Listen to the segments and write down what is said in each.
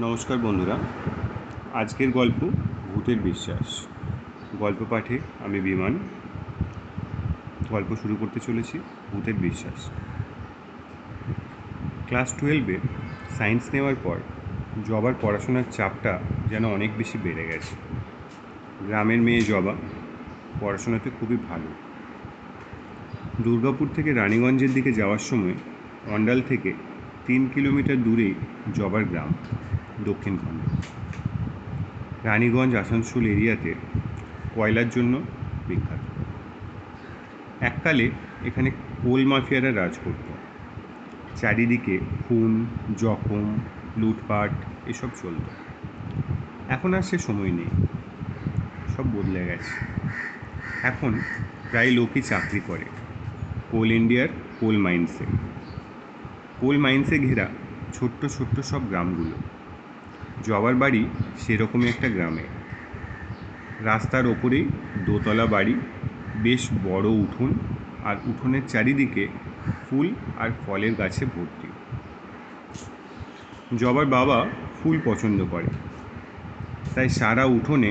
নমস্কার বন্ধুরা, আজকের গল্প ভূতের বিশ্বাস। গল্প পাঠে আমি বিমান। গল্প শুরু করতে চলেছি ভূতের বিশ্বাস। ক্লাস 12-এ সায়েন্স নেওয়ার পর জবার পড়াশোনার চাপটা যেন অনেক বেশি বেড়ে গেছে। গ্রামের মেয়ে জবা পড়াশোনাতে খুবই ভালো। দুর্গাপুর থেকে রানীগঞ্জের দিকে যাওয়ার সময় অন্ডাল থেকে 3 কিলোমিটার দূরেই জবার গ্রাম, দক্ষিণখণ্ডে। রানীগঞ্জ আসানসোল এরিয়াতে কয়লার জন্য বিখ্যাত। এককালে এখানে কোল মাফিয়ারা রাজ করত। চারিদিকে খুন, জখম, লুটপাট এসব চলত। এখন আর সে সময় নেই, সব বদলে গেছে। এখন প্রায় লোকই চাকরি করে কোল ইন্ডিয়ার কোল মাইন্সে। কোল মাইন্সে ঘেরা ছোট্ট ছোট্ট সব গ্রামগুলো। জবার বাড়ি সেরকমই একটা গ্রামে। রাস্তার ওপরেই দোতলা বাড়ি, বেশ বড় উঠোন, আর উঠোনের চারিদিকে ফুল আর ফলের গাছে ভর্তি। জবার বাবা ফুল পছন্দ করে, তাই সারা উঠোনে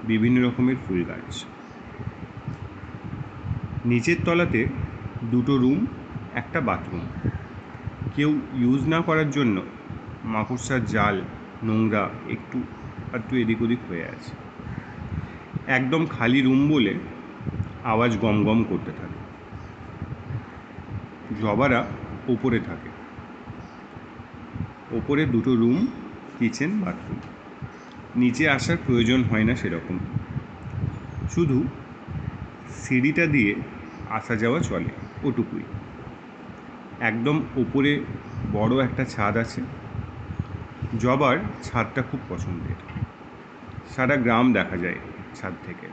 বিভিন্ন রকমের ফুল গাছ। নিচের তলাতে 2টো রুম, একটা বাথরুম। কেউ ইউজ না করার জন্য মাকড়সার জাল, নোংরা একটু আধটু এদিক ওদিক হয়ে আছে। একদম খালি রুম বলে আওয়াজ গম গম করতে থাকে। জবারা ওপরে থাকে। ওপরে 2টো রুম, কিচেন, বাথরুম। নিচে আসার প্রয়োজন হয় না সেরকম, শুধু সিঁড়িটা দিয়ে আসা যাওয়া চলে, ওটুকুই। একদম ওপরে বড় একটা ছাদ আছে। জবার ছাদটা খুব পছন্দের। সারা গ্রাম দেখা যায় ছাদ থেকে।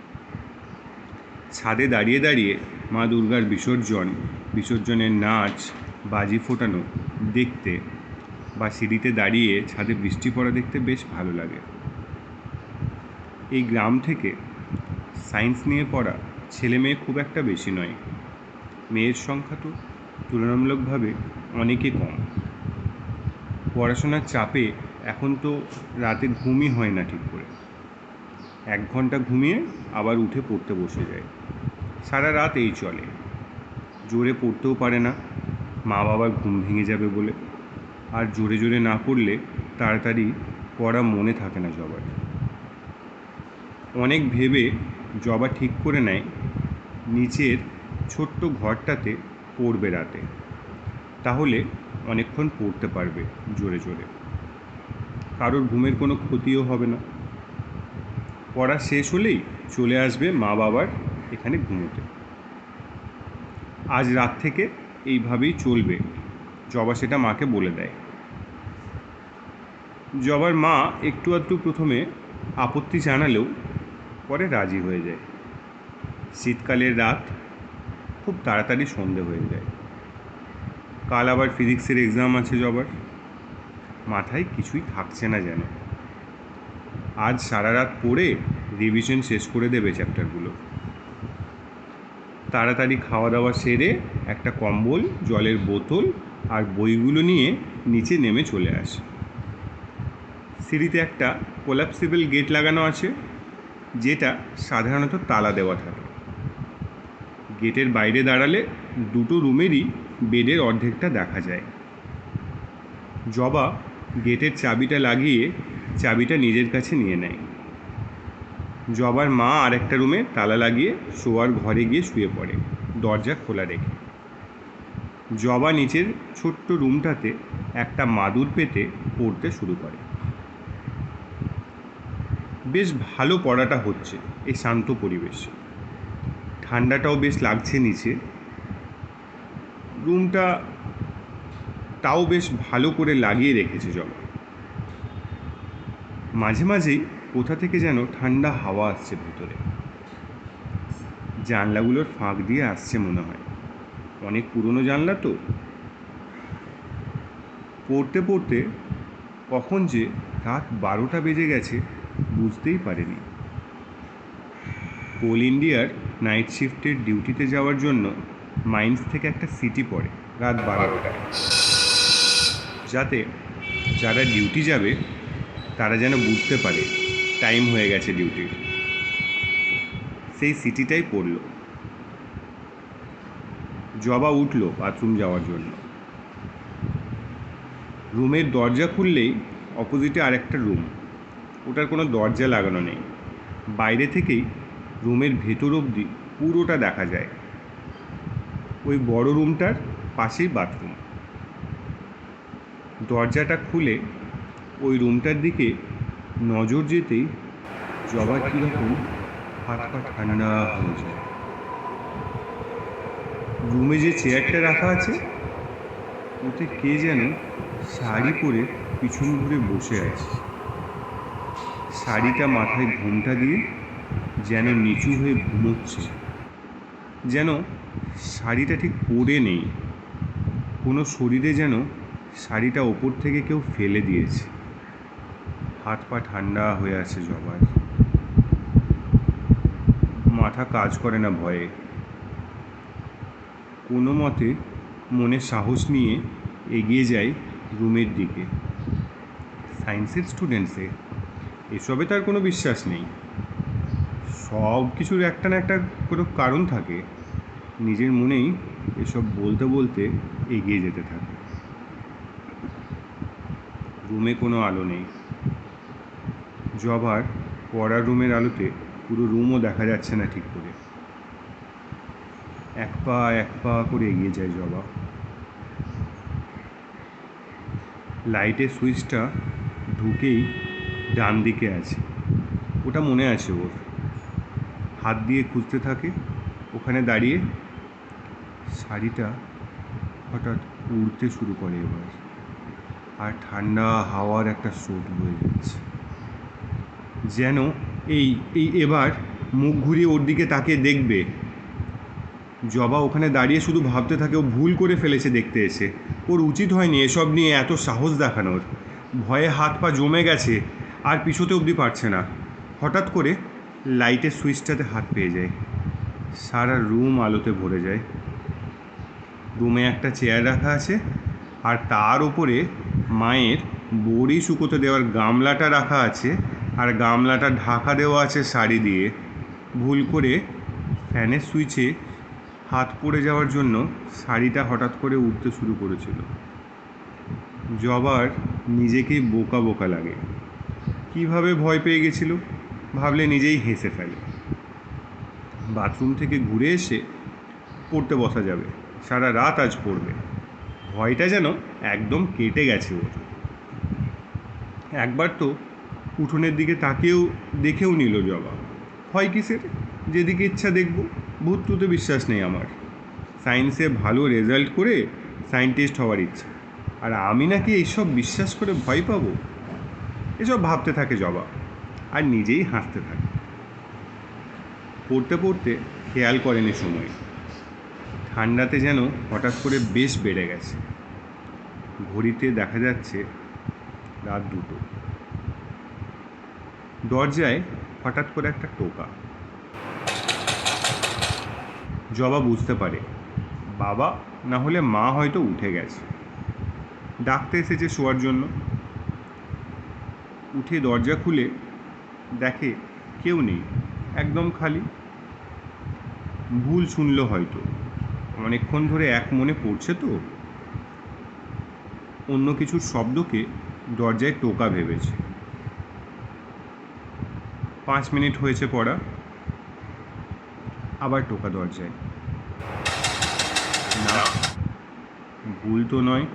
ছাদে দাঁড়িয়ে দাঁড়িয়ে মা দুর্গার বিসর্জনের নাচ, বাজি ফোটানো দেখতে, বা সিঁড়িতে দাঁড়িয়ে ছাদে বৃষ্টি পড়া দেখতে বেশ ভালো লাগে। এই গ্রাম থেকে সায়েন্স নিয়ে পড়া ছেলে মেয়ে খুব একটা বেশি নয়। মেয়ের সংখ্যা তো তুলনামূলকভাবে অনেকই কম। পড়াশোনার চাপে এখন তো রাতে ঘুমই হয় না ঠিক করে। 1 ঘন্টা ঘুমিয়ে আবার উঠে পড়তে বসে যায়। সারা রাত এই চলে। জোরে পড়তেও পারে না, মা বাবার ঘুম ভেঙে যাবে বলে। আর জোরে জোরে না পড়লে তাড়াতাড়ি পড়া মনে থাকে না জবার। অনেক ভেবে জবা ঠিক করে নেয় নিচের ছোট্ট ঘরটাতে পড়বে রাতে। তাহলে অনেকক্ষণ পড়তে পারবে জোরে জোরে, কারোর ঘুমের কোনো ক্ষতিও হবে না। পড়া শেষ হলেই চলে আসবে মা বাবার এখানে ঘুমোতে। আজ রাত থেকে এইভাবেই চলবে, জবা সেটা মাকে বলে দেয়। জবার মা একটু আধটু প্রথমে আপত্তি জানালেও পরে রাজি হয়ে যায়। শীতকালের রাত, খুব তাড়াতাড়ি সন্ধে হয়ে যায়। কাল আবার ফিজিক্সের এক্সাম আছে জবার। মাথায় কিছুই থাকছে না যেন। আজ সারা রাত পড়ে রিভিশন শেষ করে দেবে চ্যাপ্টারগুলো। তাড়াতাড়ি খাওয়া দাওয়া সেরে একটা কম্বল, জলের বোতল আর বইগুলো নিয়ে নিচে নেমে চলে আসে। সিঁড়িতে একটা কোলাপসিবল গেট লাগানো আছে, যেটা সাধারণত তালা দেওয়া থাকে। গেটের বাইরে দাঁড়ালে 2টো রুমেরই বেডের অর্ধেকটা দেখা যায়। জবা গেটের চাবিটা লাগিয়ে চাবিটা নিজের কাছে নিয়ে নেয়। জবার মা আরেকটা রুমে তালা লাগিয়ে শোয়ার ঘরে গিয়ে শুয়ে পড়ে, দরজা খোলা রেখে। জবা নিচের ছোট্ট রুমটাতে একটা মাদুর পেতে পড়তে শুরু করে। বেশ ভালো পড়াটা হচ্ছে এই শান্ত পরিবেশে। ঠান্ডাটাও বেশ লাগছে নিচে। রুমটা তাও বেশ ভালো করে লাগিয়ে রেখেছে জবা। মাঝে মাঝেই কোথা থেকে যেন ঠান্ডা হাওয়া আসছে ভেতরে। জানলাগুলোর ফাঁক দিয়ে আসছে মনে হয়, অনেক পুরনো জানলা তো। পড়তে পড়তে কখন যে রাত 12টা বেজে গেছে বুঝতেই পারেনি। কোল ইন্ডিয়ার নাইট শিফটের ডিউটিতে যাওয়ার জন্য মাইন্স থেকে একটা সিটি পড়ে রাত 12টায়, যাতে যারা ডিউটি যাবে তারা যেন বুঝতে পারে টাইম হয়ে গেছে ডিউটির। সেই সিটিটাই পড়ল। জবা উঠল বাথরুম যাওয়ার জন্য। রুমের দরজা খুললেই অপোজিটে আরেকটা রুম। ওটার কোনো দরজা লাগানো নেই। বাইরে থেকেই রুমের ভেতর অবধি পুরোটা দেখা যায়। ওই বড় রুমটার পাশেই বাথরুম। দরজাটা খুলে ওই রুমটার দিকে নজর যেতেই জবার কীরকম হাত পা ঠান্ডা হয়ে যায়। রুমে যে চেয়ারটা রাখা আছে ওতে কে যেন শাড়ি পরে পিছন ঘুরে বসে আছে। শাড়িটা মাথায় ঘোমটা দিয়ে যেন নিচু হয়ে ঘুমোচ্ছে। যেন শাড়িটা ঠিক পরে নেই, কোনো শরীরে যেন শাড়িটা ওপর থেকে কেউ ফেলে দিয়েছে। হাত পা ঠান্ডা হয়ে আছে জবার। মাথা কাজ করে না ভয়ে। কোনো মতে মনে সাহস নিয়ে এগিয়ে যায় রুমের দিকে। সায়েন্সের স্টুডেন্টসে এসবে তার কোনো বিশ্বাস নেই। সব কিছুর একটা না একটা কোনো কারণ থাকে। নিজের মনেই এসব বলতে বলতে এগিয়ে যেতে থাকে। রুমে কোনো আলো নেই। জবার পড়ার রুমের আলোতে পুরো রুমও দেখা যাচ্ছে না ঠিক করে। এক পা করে এগিয়ে যায় জবা। লাইটের সুইচটা ঢুকেই ডান দিকে আছে, ওটা মনে আছে ওর। হাত দিয়ে খুঁজতে থাকে। ওখানে দাঁড়িয়ে শাড়িটা হঠাৎ উড়তে শুরু করে এবার, আর ঠান্ডা হাওয়ার একটা স্রোত বয়ে যাচ্ছে। যেন এই এই এবার মুখ ঘুরিয়ে ওর দিকে তাকিয়ে দেখবে। জবা ওখানে দাঁড়িয়ে শুধু ভাবতে থাকে ও ভুল করে ফেলেছে দেখতে এসে। ওর উচিত হয়নি এসব নিয়ে এত সাহস দেখানোর। ভয়ে হাত পা জমে গেছে, আর পিছোতে অবধি পারছে না। হঠাৎ করে লাইটের সুইচটাতে হাত পেয়ে যায়। সারা রুম আলোতে ভরে যায়। রুমে একটা চেয়ার রাখা আছে, আর তার উপরে মায়ের বড়ি শুকোতে দেওয়ার গামলাটা রাখা আছে, আর গামলাটা ঢাকা দেওয়া আছে শাড়ি দিয়ে। ভুল করে ফ্যানের সুইচে হাত পড়ে যাওয়ার জন্য শাড়িটা হঠাৎ করে উঠতে শুরু করেছিল। জবার নিজেকেই বোকা বোকা লাগে। কিভাবে ভয় পেয়ে গেছিল ভাবলে নিজেই হেসে ফেলে। বাথরুম থেকে ঘুরে এসে পড়তে বসা যাবে। সারা রাত আজ পড়বে। ভয়টা যেন একদম কেটে গেছে ওর। একবার তো উঠোনের দিকে তাকিয়েও দেখেও নিল জবা। ভয় কিসের, যেদিকে ইচ্ছা দেখব। ভূত টুতে বিশ্বাস নেই আমার। সায়েন্সে ভালো রেজাল্ট করে সায়েন্টিস্ট হওয়ার ইচ্ছা, আর আমি নাকি এইসব বিশ্বাস করে ভয় পাবো। এসব ভাবতে থাকে জবা, আর নিজেই হাসতে থাকে। পড়তে পড়তে খেয়াল করেনি সময়। ঠান্ডাতে যেন হঠাৎ করে বেশ বেড়ে গেছে। ঘড়িতে দেখা যাচ্ছে রাত 2টো। দরজায় হঠাৎ করে একটা টোকা। জবা বুঝতে পারে বাবা না হলে মা হয়তো উঠে গেছে, ডাকতে এসেছে শোয়ার জন্য। উঠে দরজা খুলে দেখে কেউ নেই, একদম খালি। ভুল শুনলো হয়তো, অনেকক্ষণ ধরে এক মনে পড়ছে তো, অন্য কিছুর শব্দকে দরজায় টোকা ভেবেছে। 5 মিনিট হয়েছে পড়া, আবার টোকা দরজায়। না, ভুল তো নয়।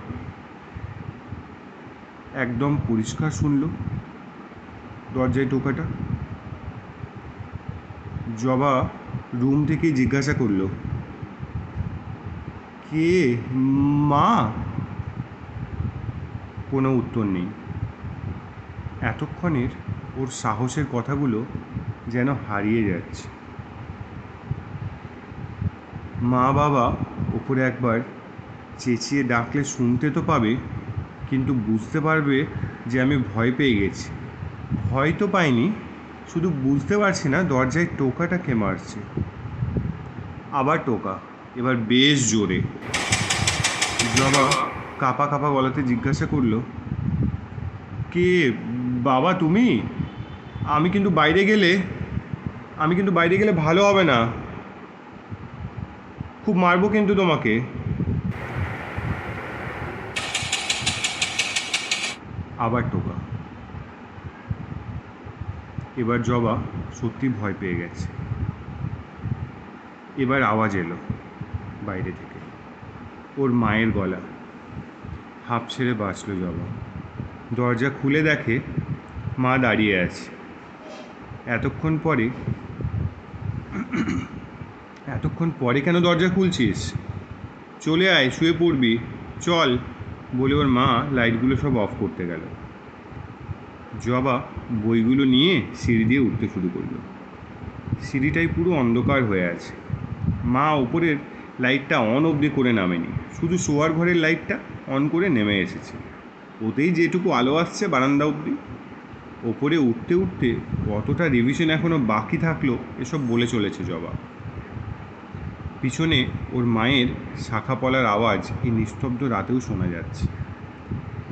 একদম পরিষ্কার শুনল দরজায় টোকাটা। জবা রুম থেকে জিজ্ঞাসা করলো, কে মা? কোনো উত্তর নেই। এতক্ষণের ওর সাহসের কথাগুলো যেন হারিয়ে যাচ্ছে। মা বাবা ওপরে একবার চেঁচিয়ে ডাকলে শুনতে তো পাবে, কিন্তু বুঝতে পারবে যে আমি ভয় পেয়ে গেছি। ভয় তো পাইনি, শুধু বুঝতে পারছি না দরজায় টোকাটা কে মারছে। আবার টোকা, এবার বেশ জোরে। জবা কাঁপা কাঁপা গলাতে জিজ্ঞাসা করলো, কে বাবা তুমি, আমি কিন্তু বাইরে গেলে ভালো হবে না, খুব মারবো কিন্তু তোমাকে। আবার টোকা। এবার জবা সত্যি ভয় পেয়ে গেছে। এবার আওয়াজ এলো বাইরে থেকে, ওর মায়ের গলা। হাঁপ ছেড়ে বাঁচল জবা। দরজা খুলে দেখে মা দাঁড়িয়ে আছে। এতক্ষণ পরে কেন দরজা খুলছিস? চলে আয়, শুয়ে পড়বি, চল, বলে ওর মা লাইটগুলো সব অফ করতে গেল। জবা বইগুলো নিয়ে সিঁড়ি দিয়ে উঠতে শুরু করলো। সিঁড়িটাই পুরো অন্ধকার হয়ে আছে। মা ওপরের লাইটটা অন অবধি করে নামেনি, শুধু শোয়ার ঘরের লাইটটা অন করে নেমে এসেছে। ওতেই যেটুকু আলো আসছে বারান্দা অবধি। ওপরে উঠতে উঠতে কতটা রিভিশন এখনও বাকি থাকলো এসব বলে চলেছে জবা। পিছনে ওর মায়ের শাখা পলার আওয়াজ এই নিস্তব্ধ রাতেও শোনা যাচ্ছে।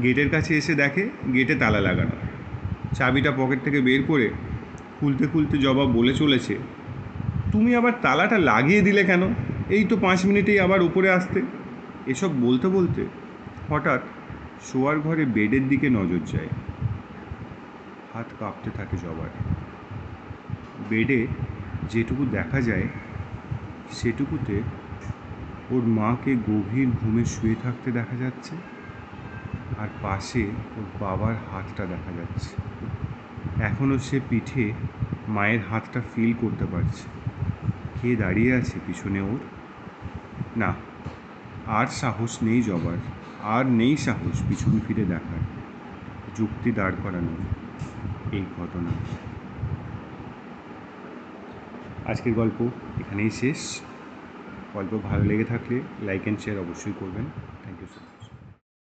গেটের কাছে এসে দেখে গেটে তালা লাগানো। চাবিটা পকেট থেকে বের করে খুলতে খুলতে জবা বলে চলেছে, তুমি আবার তালাটা লাগিয়ে দিলে কেন? এই তো 5 মিনিটেই আবার উপরে আসতে। এসব বলতে বলতে হঠাৎ শোয়ার ঘরে বেডের দিকে নজর যায়। হাত কাঁপতে থাকে জবার। বেডে যেটুকু দেখা যায় সেটুকুতে ওর মাকে গভীর ঘুমে শুয়ে থাকতে দেখা যাচ্ছে, আর পাশে ওর বাবার হাতটা দেখা যাচ্ছে। এখনও সে পিঠে মায়ের হাতটা ফিল করতে পারছে। কে দাঁড়িয়ে আছে পিছনে ওর? না, আর সাহস নেই জবার, আর নেই সাহস পিছন ফিরে দেখার, যুক্তি দাঁড় করানোর এই ঘটনা। আজকের গল্প এখানেই শেষ। গল্প ভালো লেগে থাকলে লাইক অ্যান্ড শেয়ার অবশ্যই করবেন। Thank you so much.